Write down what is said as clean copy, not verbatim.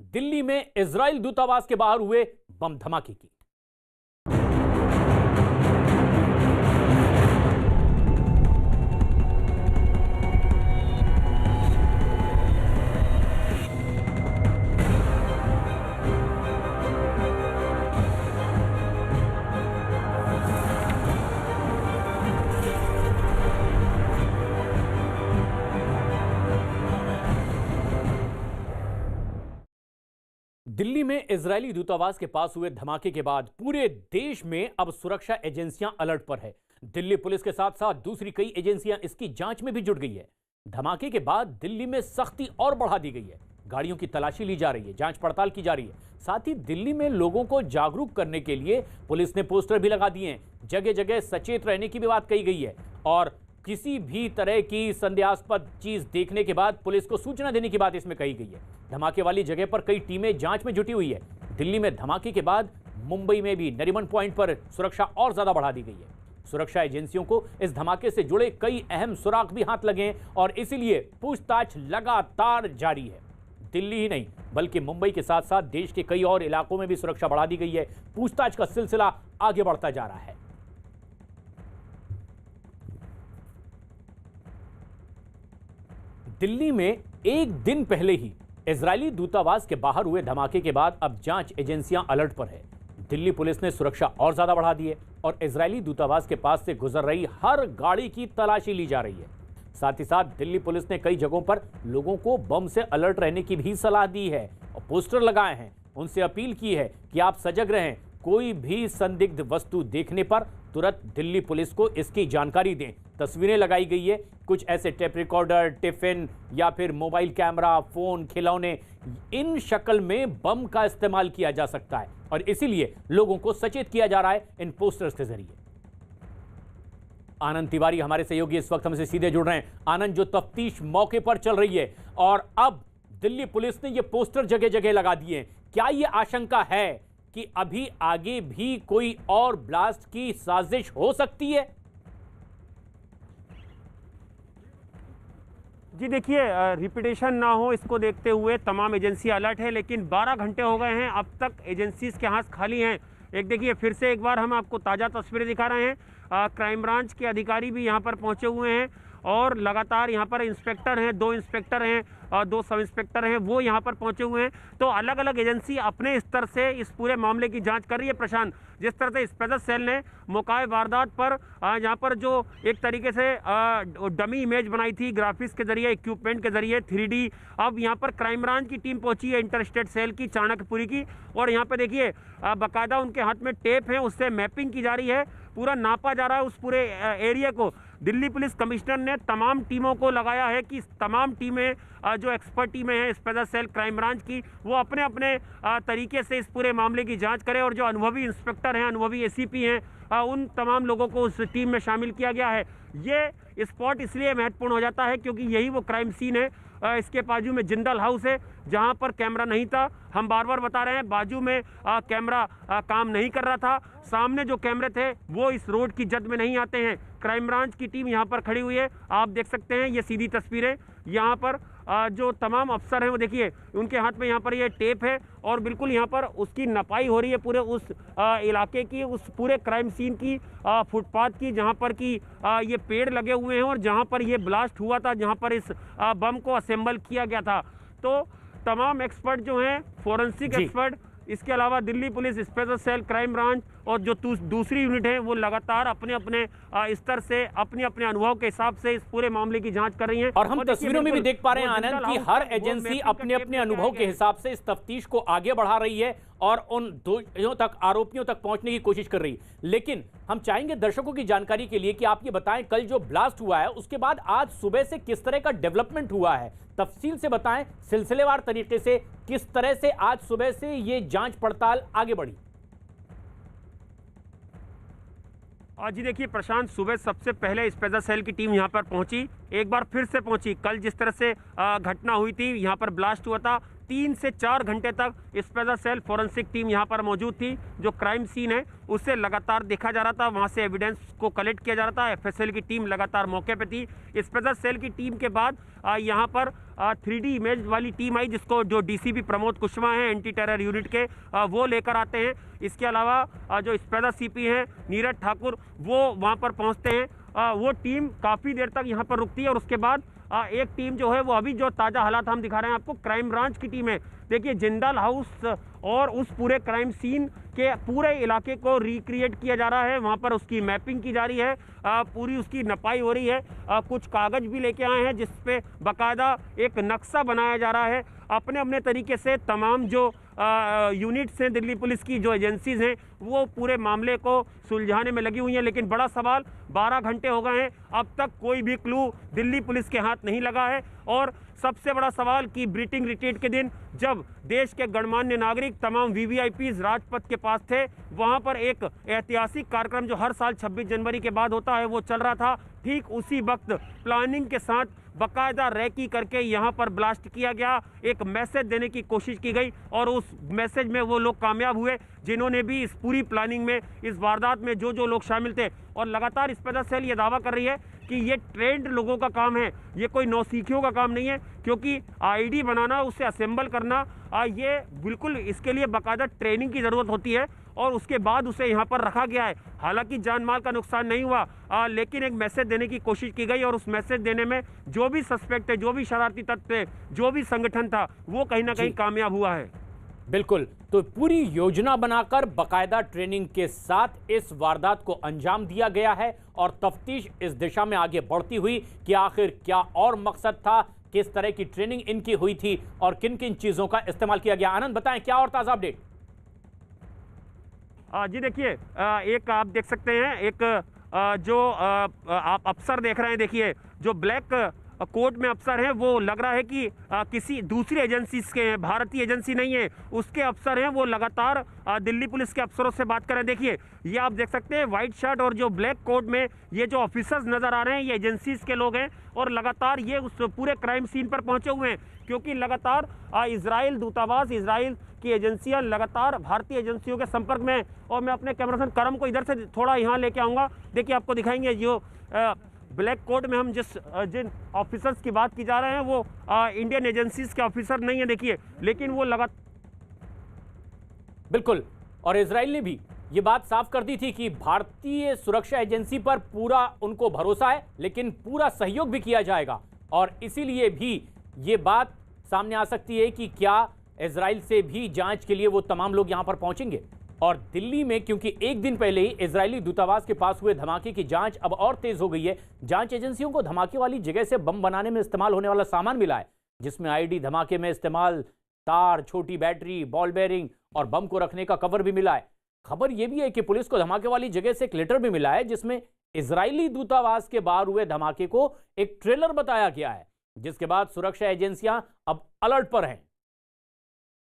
दिल्ली में इजराइल दूतावास के बाहर हुए बम धमाके की। दिल्ली में इजरायली दूतावास के पास हुए धमाके के बाद पूरे देश में अब सुरक्षा एजेंसियां अलर्ट पर है। दिल्ली पुलिस के साथ साथ दूसरी कई एजेंसियां इसकी जांच में भी जुट गई है। धमाके के बाद दिल्ली में सख्ती और बढ़ा दी गई है। गाड़ियों की तलाशी ली जा रही है, जांच पड़ताल की जा रही है। साथ ही दिल्ली में लोगों को जागरूक करने के लिए पुलिस ने पोस्टर भी लगा दिए हैं। जगह जगह सचेत रहने की भी बात कही गई है और किसी भी तरह की संदेहास्पद चीज देखने के बाद पुलिस को सूचना देने की बात इसमें कही गई है। धमाके वाली जगह पर कई टीमें जांच में जुटी हुई है। दिल्ली में धमाके के बाद मुंबई में भी नरीमन पॉइंट पर सुरक्षा और ज्यादा बढ़ा दी गई है। सुरक्षा एजेंसियों को इस धमाके से जुड़े कई अहम सुराग भी हाथ लगे हैं और इसीलिए पूछताछ लगातार जारी है। दिल्ली ही नहीं बल्कि मुंबई के साथ साथ देश के कई और इलाकों में भी सुरक्षा बढ़ा दी गई है। पूछताछ का सिलसिला आगे बढ़ता जा रहा है। दिल्ली में एक दिन पहले ही इजरायली दूतावास के बाहर हुए धमाके के बाद अब जांच एजेंसियां अलर्ट पर है। दिल्ली पुलिस ने सुरक्षा और ज्यादा बढ़ा दी है और इजरायली दूतावास के पास से गुजर रही हर गाड़ी की तलाशी ली जा रही है। साथ ही साथ दिल्ली पुलिस ने कई जगहों पर लोगों को बम से अलर्ट रहने की भी सलाह दी है और पोस्टर लगाए हैं। उनसे अपील की है कि आप सजग रहें, कोई भी संदिग्ध वस्तु देखने पर तुरंत दिल्ली पुलिस को इसकी जानकारी दें। तस्वीरें लगाई गई है, कुछ ऐसे टेप रिकॉर्डर, टिफिन या फिर मोबाइल कैमरा, फोन, खिलौने, इन शक्ल में बम का इस्तेमाल किया जा सकता है और इसीलिए लोगों को सचेत किया जा रहा है इन पोस्टर्स के जरिए। आनंद तिवारी हमारे सहयोगी इस वक्त हमसे सीधे जुड़ रहे हैं। आनंद, जो तफ्तीश मौके पर चल रही है और अब दिल्ली पुलिस ने ये पोस्टर जगह जगह लगा दिए हैं, क्या ये आशंका है कि अभी आगे भी कोई और ब्लास्ट की साजिश हो सकती है? जी देखिए, रिपीटेशन ना हो इसको देखते हुए तमाम एजेंसी अलर्ट है, लेकिन 12 घंटे हो गए हैं, अब तक एजेंसीज के हाथ खाली हैं। एक देखिए, फिर से एक बार हम आपको ताज़ा तस्वीरें दिखा रहे हैं। क्राइम ब्रांच के अधिकारी भी यहाँ पर पहुँचे हुए हैं और लगातार यहाँ पर इंस्पेक्टर हैं, 2 इंस्पेक्टर हैं और 2 सब इंस्पेक्टर हैं, वो यहाँ पर पहुँचे हुए हैं। तो अलग अलग एजेंसी अपने स्तर से इस पूरे मामले की जांच कर रही है। प्रशांत, जिस तरह से स्पेशल सेल ने मौका वारदात पर यहाँ पर जो एक तरीके से डमी इमेज बनाई थी ग्राफिक्स के जरिए, इक्विपमेंट के जरिए 3D, अब यहाँ पर क्राइम ब्रांच की टीम पहुँची है इंटरस्टेट सेल की, चाणक्यपुरी की, और यहाँ पर देखिए बाकायदा उनके हाथ में टेप है, उससे मैपिंग की जा रही है, पूरा नापा जा रहा है उस पूरे एरिया को। दिल्ली पुलिस कमिश्नर ने तमाम टीमों को लगाया है कि तमाम टीमें जो एक्सपर्ट टीमें हैं स्पेशल सेल क्राइम ब्रांच की, वो अपने अपने तरीके से इस पूरे मामले की जांच करें और जो अनुभवी इंस्पेक्टर हैं, अनुभवी एसीपी हैं, उन तमाम लोगों को उस टीम में शामिल किया गया है। ये स्पॉट इसलिए महत्वपूर्ण हो जाता है क्योंकि यही वो क्राइम सीन है। इसके बाजू में जिंदल हाउस है जहां पर कैमरा नहीं था। हम बार बार बता रहे हैं, बाजू में कैमरा काम नहीं कर रहा था। सामने जो कैमरे थे वो इस रोड की जद में नहीं आते हैं। क्राइम ब्रांच की टीम यहाँ पर खड़ी हुई है, आप देख सकते हैं ये सीधी तस्वीरें। यहाँ पर जो तमाम अफसर हैं वो देखिए, उनके हाथ में यहाँ पर ये टेप है और बिल्कुल यहाँ पर उसकी नपाई हो रही है पूरे उस इलाके की, उस पूरे क्राइम सीन की, फुटपाथ की, जहाँ पर कि ये पेड़ लगे हुए हैं और जहाँ पर ये ब्लास्ट हुआ था, जहाँ पर इस बम को असेंबल किया गया था। तो तमाम एक्सपर्ट जो हैं, फोरेंसिक एक्सपर्ट, इसके अलावा Delhi police special cell crime branch और जो दूसरी यूनिट है वो लगातार अपने अपने स्तर से, अपने अपने अनुभव के हिसाब से इस पूरे मामले की जांच कर रही हैं। और हम तस्वीरों में भी देख पा रहे हैं आनंद कि हर एजेंसी अपने अपने अनुभव के हिसाब से इस तफ्तीश को आगे बढ़ा रही है और उन दोषियों तक, आरोपियों तक पहुंचने की कोशिश कर रही है। लेकिन हम चाहेंगे दर्शकों की जानकारी के लिए कि आप ये बताएं, कल जो ब्लास्ट हुआ है उसके बाद आज सुबह से किस तरह का डेवलपमेंट हुआ है, तफसील से बताएं, सिलसिलेवार तरीके से किस तरह से आज सुबह से ये जांच पड़ताल आगे बढ़ी। आज जी देखिए प्रशांत, सुबह सबसे पहले स्पेशल सेल की टीम यहाँ पर पहुंची, एक बार फिर से पहुंची। कल जिस तरह से घटना हुई थी, यहाँ पर ब्लास्ट हुआ था, 3 से 4 घंटे तक स्पेशल सेल फोरेंसिक टीम यहाँ पर मौजूद थी। जो क्राइम सीन है उससे लगातार देखा जा रहा था, वहाँ से एविडेंस को कलेक्ट किया जा रहा था। एफएसएल की टीम लगातार मौके पे थी। स्पेशल सेल की टीम के बाद यहाँ पर 3D इमेज वाली टीम आई, जिसको जो डीसीपी प्रमोद कुशवाहा हैं एंटी टेरर यूनिट के, वो लेकर आते हैं। इसके अलावा जो स्पेशल सीपी हैं नीरज ठाकुर, वो वहाँ पर पहुँचते हैं। वो टीम काफ़ी देर तक यहाँ पर रुकती है और उसके बाद एक टीम जो है वो अभी जो ताज़ा हालात हम दिखा रहे हैं आपको, क्राइम ब्रांच की टीम है। देखिए जिंदाल हाउस और उस पूरे क्राइम सीन के पूरे इलाके को रिक्रिएट किया जा रहा है, वहाँ पर उसकी मैपिंग की जा रही है, पूरी उसकी नपाई हो रही है। कुछ कागज़ भी लेके आए हैं जिस पे बाकायदा एक नक्शा बनाया जा रहा है। अपने अपने तरीके से तमाम जो यूनिट्स हैं दिल्ली पुलिस की, जो एजेंसीज़ हैं, वो पूरे मामले को सुलझाने में लगी हुई हैं। लेकिन बड़ा सवाल, 12 घंटे हो गए हैं, अब तक कोई भी क्लू दिल्ली पुलिस के हाथ नहीं लगा है। और सबसे बड़ा सवाल कि ब्रीटिंग रिट्रीट के दिन जब देश के गणमान्य नागरिक तमाम वीवीआईपीज राजपथ के पास थे, वहां पर एक ऐतिहासिक कार्यक्रम जो हर साल 26 जनवरी के बाद होता है वो चल रहा था। ठीक उसी वक्त प्लानिंग के साथ बाकायदा रैकी करके यहाँ पर ब्लास्ट किया गया, एक मैसेज देने की कोशिश की गई और उस मैसेज में वो लोग कामयाब हुए जिन्होंने भी इस पूरी प्लानिंग में, इस वारदात में जो लोग शामिल थे। और लगातार स्पेशल सेल ये दावा कर रही है कि ये ट्रेंड लोगों का काम है, ये कोई नौसिखियों का काम नहीं है, क्योंकि आईडी बनाना, उसे असेंबल करना, ये बिल्कुल इसके लिए बाकायदा ट्रेनिंग की ज़रूरत होती है और उसके बाद उसे यहाँ पर रखा गया है। हालांकि जान माल का नुकसान नहीं हुआ, लेकिन एक मैसेज देने की कोशिश की गई और उस मैसेज देने में जो भी सस्पेक्ट है, जो भी शरारती तत्व है, जो भी संगठन था, वो कहीं ना कहीं कामयाब हुआ है। बिल्कुल, तो पूरी योजना बनाकर बाकायदा ट्रेनिंग के साथ इस वारदात को अंजाम दिया गया है और तफ्तीश इस दिशा में आगे बढ़ती हुई कि आखिर क्या और मकसद था, किस तरह की ट्रेनिंग इनकी हुई थी और किन किन चीजों का इस्तेमाल किया गया। आनंद बताएं क्या और ताजा अपडेट। जी देखिए, एक आप देख सकते हैं, एक जो आप अफसर देख रहे हैं, देखिए जो ब्लैक कोर्ट में अफसर हैं, वो लग रहा है कि किसी दूसरी एजेंसी के हैं, भारतीय एजेंसी नहीं है, उसके अफसर हैं। वो लगातार दिल्ली पुलिस के अफसरों से बात कर रहे हैं। देखिए ये आप देख सकते हैं, व्हाइट शर्ट और जो ब्लैक कोट में ये जो ऑफिसर्स नजर आ रहे हैं, ये एजेंसीज के लोग हैं और लगातार ये उस पूरे क्राइम सीन पर पहुंचे हुए हैं, क्योंकि लगातार इजराइल दूतावास, इजराइल की एजेंसियां लगातार भारतीय एजेंसियों के संपर्क में। और मैं अपने कैमरामैन करम को इधर से थोड़ा यहाँ लेके आऊँगा। देखिए आपको दिखाएंगे जो ब्लैक कोट में हम जिन ऑफिसर्स की बात की जा रहे हैं, वो इंडियन एजेंसीज के ऑफिसर नहीं है, देखिए, लेकिन वो बिल्कुल। और इजराइल ने भी ये बात साफ कर दी थी कि भारतीय सुरक्षा एजेंसी पर पूरा उनको भरोसा है, लेकिन पूरा सहयोग भी किया जाएगा। और इसीलिए भी ये बात सामने आ सकती है कि क्या इजराइल से भी जांच के लिए वो तमाम लोग यहां पर पहुंचेंगे। और दिल्ली में क्योंकि एक दिन पहले ही इजरायली दूतावास के पास हुए धमाके की जांच अब और तेज हो गई है। जांच एजेंसियों को धमाके वाली जगह से बम बनाने में इस्तेमाल होने वाला सामान मिला है, जिसमें आईडी धमाके में इस्तेमाल तार, छोटी बैटरी, बॉल बेयरिंग और बम को रखने का कवर भी मिला है। खबर यह भी है कि पुलिस को धमाके वाली जगह से एक लेटर भी मिला है, जिसमें इजरायली दूतावास के बाहर हुए धमाके को एक ट्रेलर बताया गया है, जिसके बाद सुरक्षा एजेंसियां अब अलर्ट पर हैं।